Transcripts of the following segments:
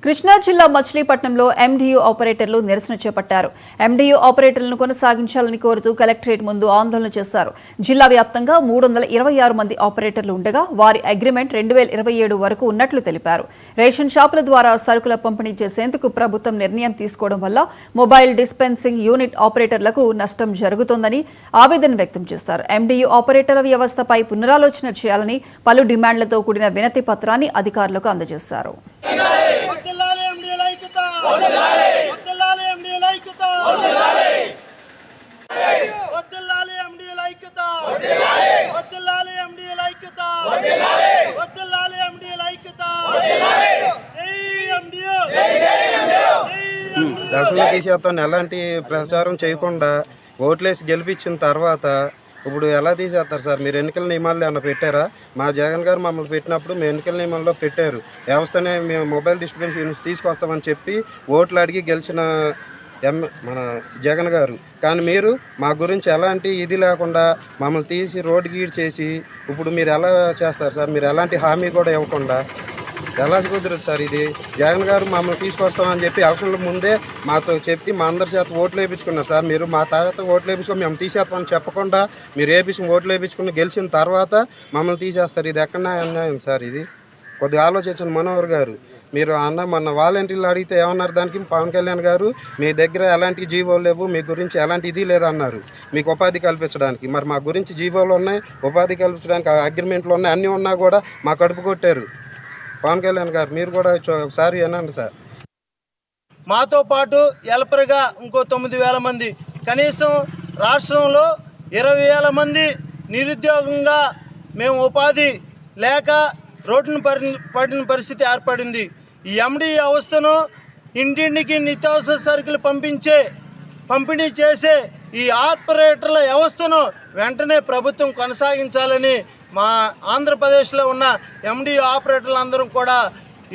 కృష్ణా జిల్లా మచిలీపట్నంలో ఎండియు ఆపరేటర్లు నిరసన చేపట్టారు. ఎండియు ఆపరేటర్లను కొనసాగించాలని కోరుతూ కలెక్టరేట్ ముందు ఆందోళన చేశారు. జిల్లా వ్యాప్తంగా 326 మంది ఆపరేటర్లు ఉండగా వారి అగ్రిమెంట్ 2027 వరకు ఉన్నట్లు తెలిపారు. రేషన్ షాపుల ద్వారా సరుకుల పంపిణీ చేసేందుకు ప్రభుత్వం నిర్ణయం తీసుకోవడం వల్ల మొబైల్ డిస్పెన్సింగ్ యూనిట్ ఆపరేటర్లకు నష్టం జరుగుతోందని ఆవేదన వ్యక్తం చేశారు. ఎండియు ఆపరేటర్ల వ్యవస్థపై పునరాలోచన చేయాలని పలు డిమాండ్లతో కూడిన వినతి పత్రాన్ని అధికారులకు అందజేశారు. దళితులు తీసేస్తాను ఎలాంటి ప్రచారం చేయకుండా ఓట్లేసి గెలిపించిన తర్వాత ఇప్పుడు ఎలా తీసేస్తారు సార్? మీరు ఎన్నికల నియమాలు ఏమన్నా పెట్టారా? మా జగన్ గారు మమ్మల్ని పెట్టినప్పుడు మేము ఎన్నికల నియమాల్లో పెట్టారు. వ్యవస్థనే మేము మొబైల్ డిస్ట్రిబ్యూషన్ యూనిట్స్ తీసుకొస్తామని చెప్పి ఓట్లు అడిగి గెలిచిన మన జగన్ గారు. కానీ మీరు మా గురించి ఎలాంటి ఇది లేకుండా మమ్మల్ని తీసి రోడ్డు గీడ్ చేసి ఇప్పుడు మీరు ఎలా చేస్తారు సార్? మీరు ఎలాంటి హామీ కూడా ఇవ్వకుండా ఎలా కుదరదు సార్? ఇది జగన్ గారు మమ్మల్ని తీసుకొస్తామని చెప్పి అవసరం ముందే మాతో చెప్పి మా అందరి చేత ఓట్లు వేయించుకున్నారు సార్. మీరు మా తాత ఓట్లు వేయించుకొని మేము తీసేస్తామని చెప్పకుండా మీరు ఓట్లు వేయించుకుని గెలిచిన తర్వాత మమ్మల్ని తీసేస్తారు. ఇది ఎక్కడ అన్యాయం సార్? ఇది కొద్దిగా ఆలోచించిన మనోహర్ గారు. మీరు మొన్న వాలంటీర్లు అడిగితే ఏమన్నారు? దానికి పవన్ కళ్యాణ్ గారు మీ దగ్గర ఎలాంటి జీవోలు లేవు, మీ గురించి ఎలాంటి ఇది లేదన్నారు మీకు ఉపాధి కల్పించడానికి. మరి మా గురించి జీవోలు ఉన్నాయి, ఉపాధి కల్పించడానికి అగ్రిమెంట్లు ఉన్నాయి, అన్నీ ఉన్నా కూడా మా కడుపు కొట్టారు పవన్ కళ్యాణ్ గారు. మీరు కూడా ఒకసారి ఏనండి సార్. మాతో పాటు హెల్పర్గా ఇంకో 9,000 మంది, కనీసం రాష్ట్రంలో 20,000 మంది నిరుద్యోగంగా మేము ఉపాధి లేక రోడ్డును పడిన పరిస్థితి ఏర్పడింది. ఈ ఎండి వ్యవస్థను ఇంటింటికి నిత్యావసర సరుకులు పంపిణీ చేసే ఈ ఆపరేటర్ల వ్యవస్థను వెంటనే ప్రభుత్వం కొనసాగించాలని మా ఆంధ్రప్రదేశ్లో ఉన్న ఎండి ఆపరేటర్లు అందరం కూడా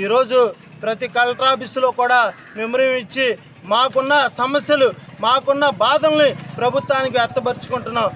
ఈరోజు ప్రతి కలెక్టర్ ఆఫీసులో కూడా మెమరీ ఇచ్చి మాకున్న సమస్యలు, మాకున్న బాధల్ని ప్రభుత్వానికి వ్యక్తపరుచుకుంటున్నాం.